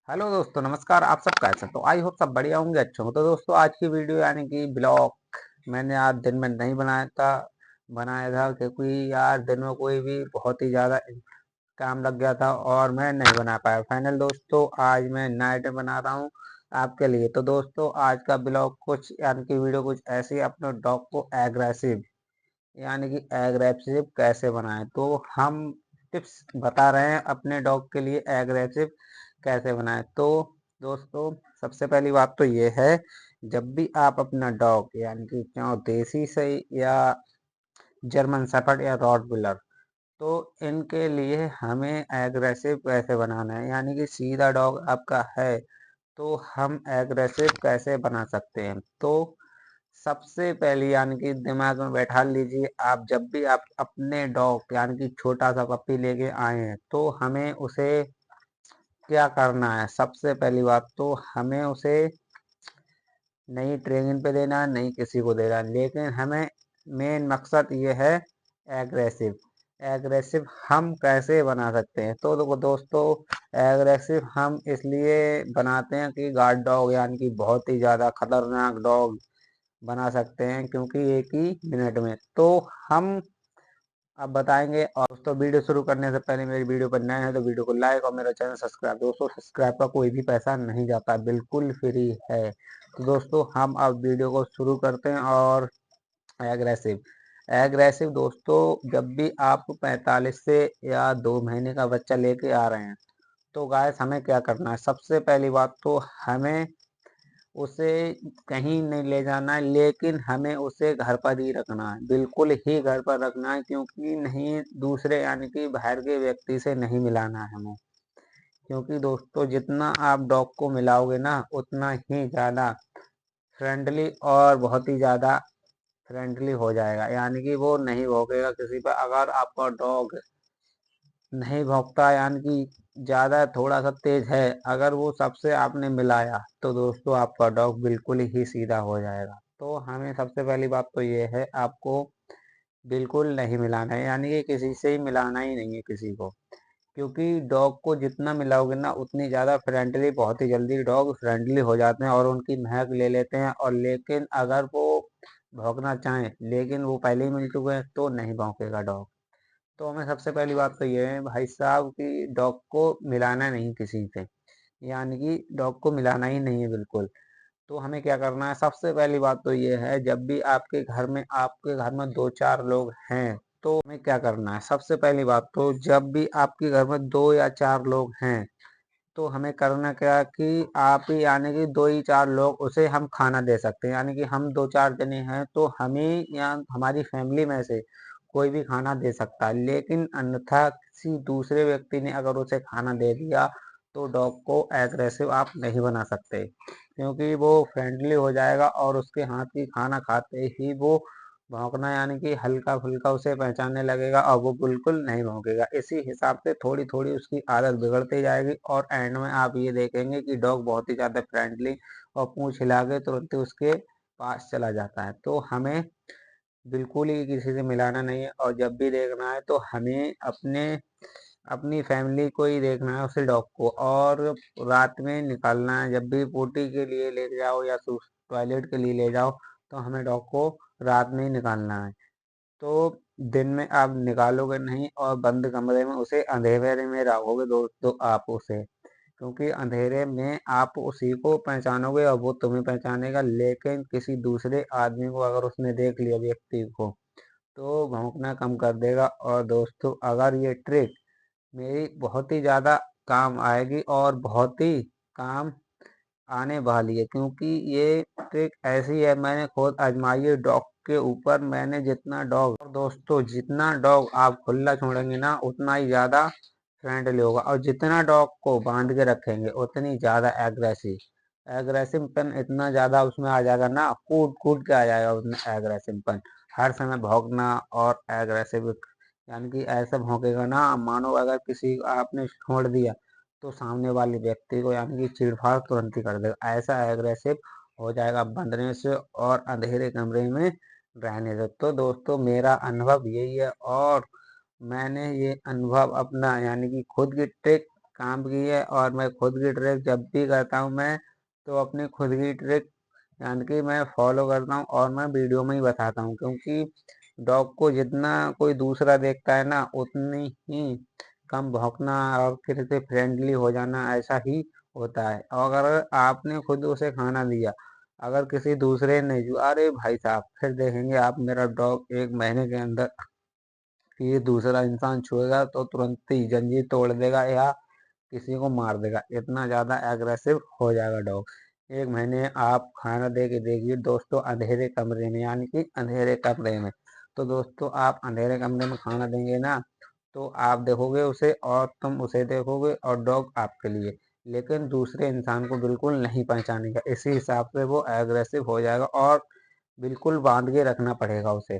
Hello दोस्तों, नमस्कार। आप सब कैसे? तो आई होप सब बढ़िया होंगे, अच्छे होंगे। तो दोस्तों, आज की वीडियो यानी कि ब्लॉग मैंने आज दिन में नहीं बनाया था क्योंकि यार दिन में कोई भी बहुत ही ज़्यादा काम लग गया था और मैं नहीं बना पाया। फाइनल दोस्तों, आज मैं नाइट में बना रहा हूँ आपके लिए। तो दोस्तों, आज का ब्लॉग कुछ यानी कि वीडियो कुछ ऐसी, अपने डॉग को एग्रेसिव यानी कि एग्रेसिव कैसे बनाएं। तो हम टिप्स बता रहे हैं अपने डॉग के लिए एग्रेसिव कैसे बनाएं। तो दोस्तों, सबसे पहली बात तो ये है, जब भी आप अपना डॉग यानी कि चाहे देसी से या जर्मन शेफर्ड या रॉटविलर, तो इनके लिए हमें एग्रेसिव कैसे बनाना है, यानी कि सीधा डॉग आपका है तो हम एग्रेसिव कैसे बना सकते हैं। तो सबसे पहले यानी कि दिमाग में बैठा लीजिए, आप जब भी आप अपने डॉग यानी कि छोटा सा पप्पी लेके आए हैं तो हमें उसे क्या करना है। सबसे पहली बात तो हमें उसे नहीं ट्रेनिंग पे देना है, नहीं किसी को देना है, लेकिन हमें मेन मकसद ये है एग्रेसिव। एग्रेसिव हम कैसे बना सकते हैं? तो देखो दोस्तों, एग्रेसिव हम इसलिए बनाते हैं कि गार्ड डॉग यानी कि बहुत ही ज़्यादा खतरनाक डॉग बना सकते हैं, क्योंकि एक ही मिनट में तो हम अब बताएंगे। और दोस्तों, वीडियो शुरू करने से पहले मेरी वीडियो पर नए हैं तो वीडियो को लाइक और मेरा चैनल सब्सक्राइब। दोस्तों, सब्सक्राइब का कोई भी पैसा नहीं जाता, बिल्कुल फ्री है। तो दोस्तों, हम अब वीडियो को शुरू करते हैं। और एग्रेसिव एग्रेसिव दोस्तों, जब भी आप 45 से या 2 महीने का बच्चा लेके आ रहे हैं तो गाइस हमें क्या करना है। सबसे पहली बात तो हमें उसे कहीं नहीं ले जाना है, लेकिन हमें उसे घर पर ही रखना है, बिल्कुल ही घर पर रखना है, क्योंकि नहीं दूसरे यानी कि बाहर के व्यक्ति से नहीं मिलाना है हमें। क्योंकि दोस्तों, जितना आप डॉग को मिलाओगे ना उतना ही ज़्यादा फ्रेंडली और बहुत ही ज़्यादा फ्रेंडली हो जाएगा, यानी कि वो नहीं भौंकेगा किसी पर। अगर आपका डॉग नहीं भौंकता यानी कि ज़्यादा थोड़ा सा तेज है, अगर वो सबसे आपने मिलाया तो दोस्तों आपका डॉग बिल्कुल ही सीधा हो जाएगा। तो हमें सबसे पहली बात तो ये है, आपको बिल्कुल नहीं मिलाना है, यानी कि किसी से ही मिलाना ही नहीं है किसी को। क्योंकि डॉग को जितना मिलाओगे ना उतनी ज़्यादा फ्रेंडली, बहुत ही जल्दी डॉग फ्रेंडली हो जाते हैं और उनकी महक ले लेते हैं। और लेकिन अगर वो भौंकना चाहें, लेकिन वो पहले ही मिल चुके हैं, तो नहीं भौंकेगा डॉग। तो हमें सबसे पहली बात तो ये है भाई साहब कि डॉग को मिलाना नहीं किसी से, यानी कि डॉग को मिलाना ही नहीं है बिल्कुल। तो हमें क्या करना है, सबसे पहली बात तो ये है, जब भी आपके घर में 2-4 लोग हैं तो हमें क्या करना है। सबसे पहली बात तो जब भी आपके घर में 2 या 4 लोग हैं तो हमें करना क्या कि आप ही यानी कि 2 ही 4 लोग उसे हम खाना दे सकते हैं, यानी कि हम 2-4 जने हैं तो हमें या हमारी फैमिली में से कोई भी खाना दे सकता है। लेकिन अन्यथा किसी दूसरे व्यक्ति ने अगर उसे खाना दे दिया तो डॉग को एग्रेसिव आप नहीं बना सकते, क्योंकि वो फ्रेंडली हो जाएगा और उसके हाथ की खाना खाते ही वो भौंकना यानी कि हल्का फुल्का उसे पहचानने लगेगा और वो बिल्कुल नहीं भौंकेगा। इसी हिसाब से थोड़ी थोड़ी उसकी आदत बिगड़ती जाएगी और एंड में आप ये देखेंगे कि डॉग बहुत ही ज़्यादा फ्रेंडली और पूंछ हिला के तुरंत ही उसके पास चला जाता है। तो हमें बिल्कुल ही किसी से मिलाना नहीं है, और जब भी देखना है तो हमें अपनी फैमिली को ही देखना है, उसे डॉग को। और रात में निकालना है, जब भी पोटी के लिए ले जाओ या टॉयलेट के लिए ले जाओ तो हमें डॉग को रात में ही निकालना है। तो दिन में आप निकालोगे नहीं और बंद कमरे में उसे अंधेरे में रखोगे दोस्तों आप उसे, क्योंकि अंधेरे में आप उसी को पहचानोगे और वो तुम्हें पहचानेगा। लेकिन किसी दूसरे आदमी को अगर उसने देख लिया, व्यक्ति को, तो भौंकना कम कर देगा। और दोस्तों, अगर ये ट्रिक मेरी बहुत ही ज़्यादा काम आएगी और बहुत ही काम आने वाली है, क्योंकि ये ट्रिक ऐसी है, मैंने खुद आजमाई है डॉग के ऊपर। मैंने जितना डॉग और दोस्तों, जितना डॉग आप खुला छोड़ेंगे ना उतना ही ज़्यादा फ्रेंडली होगा, और जितना डॉग को बांध के रखेंगे उतनी ज़्यादा एग्रेसिव एग्रेसिवपन इतना ज़्यादा उसमें आ जाएगा ना, कूद कूद के आ जाएगा उसमें एग्रेसिवपन। हर समय भौंकना और एग्रेसिव, यानी कि ऐसा भौंकेगा ना मानो अगर किसी को आपने छोड़ दिया तो सामने वाले व्यक्ति को यानी कि चीड़-फाड़ तुरंत ही कर देगा। ऐसा एग्रेसिव हो जाएगा बंदने से और अंधेरे कमरे में रहने से। तो दोस्तों, मेरा अनुभव यही है और मैंने ये अनुभव अपना यानी कि खुद की ट्रिक काम की है। और मैं खुद की ट्रिक जब भी करता हूँ मैं, तो अपनी खुद की ट्रिक यानी कि मैं फॉलो करता हूँ और मैं वीडियो में ही बताता हूँ, क्योंकि डॉग को जितना कोई दूसरा देखता है ना, उतनी ही कम भौंकना और किसी से फ्रेंडली हो जाना ऐसा ही होता है। और अगर आपने खुद उसे खाना दिया, अगर किसी दूसरे ने जो, अरे भाई साहब, फिर देखेंगे आप मेरा डॉग 1 महीने के अंदर ये दूसरा इंसान छुएगा तो तुरंत ही जंजीर तोड़ देगा या किसी को मार देगा, इतना ज़्यादा एग्रेसिव हो जाएगा डॉग। 1 महीने आप खाना दे के देखिए दोस्तों, अंधेरे कमरे में, यानी कि अंधेरे कमरे में। तो दोस्तों आप अंधेरे कमरे में खाना देंगे ना, तो आप देखोगे उसे और तुम उसे देखोगे और डॉग आपके लिए, लेकिन दूसरे इंसान को बिल्कुल नहीं पहचानेगा। इसी हिसाब से वो एग्रेसिव हो जाएगा और बिल्कुल बांध के रखना पड़ेगा उसे।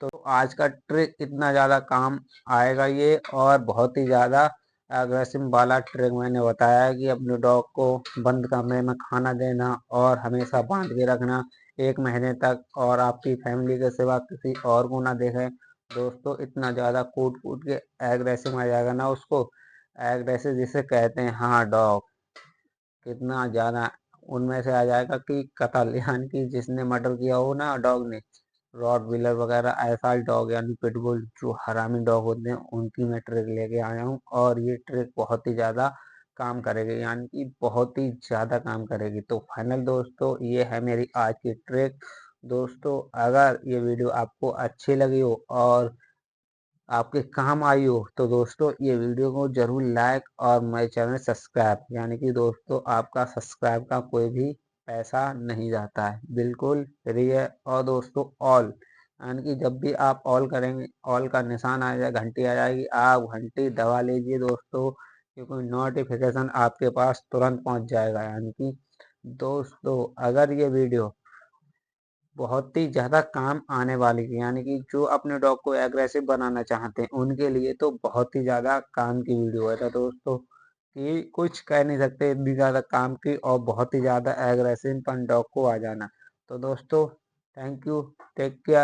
तो आज का ट्रिक इतना ज़्यादा काम आएगा ये, और बहुत ही ज़्यादा एग्रेसिव वाला ट्रिक मैंने बताया है कि अपने डॉग को बंद कमरे में खाना देना और हमेशा बांध के रखना 1 महीने तक, और आपकी फैमिली के सिवा किसी और को ना देखें। दोस्तों इतना ज़्यादा कूट कूट के एग्रेसिव आ जाएगा ना उसको, एग्रेसिव जिसे कहते हैं, हाँ डॉग, कितना ज़्यादा उनमें से आ जाएगा कि कतल, यानी कि जिसने मर्डर किया हो ना डॉग ने, रॉटवीलर वगैरह ऐसा डॉग यानी पिटबुल जो हरामी डॉग होते हैं, उनकी मैं ट्रिक लेके आया हूँ। और ये ट्रिक बहुत ही ज़्यादा काम करेगी, यानी कि बहुत ही ज़्यादा काम करेगी। तो फाइनल दोस्तों ये है मेरी आज की ट्रिक। दोस्तों अगर ये वीडियो आपको अच्छी लगी हो और आपके काम आई हो, तो दोस्तों ये वीडियो को जरूर लाइक और मेरे चैनल सब्सक्राइब, यानी कि दोस्तों आपका सब्सक्राइब का कोई भी पैसा नहीं जाता है, बिल्कुल फ्री है। और दोस्तों ऑल, यानी कि जब भी आप ऑल करेंगे, ऑल का निशान आ जाए, घंटी आ जाएगी, आप घंटी दबा लीजिए दोस्तों, क्योंकि नोटिफिकेशन आपके पास तुरंत पहुंच जाएगा। यानी कि दोस्तों अगर ये वीडियो बहुत ही ज़्यादा काम आने वाली है, यानी कि जो अपने डॉग को एग्रेसिव बनाना चाहते हैं उनके लिए तो बहुत ही ज़्यादा काम की वीडियो है। तो दोस्तों कि कुछ कह नहीं सकते, इतनी ज़्यादा काम की और बहुत ही ज़्यादा एग्रेसिव पन डॉग को आ जाना। तो दोस्तों थैंक यू, टेक केयर।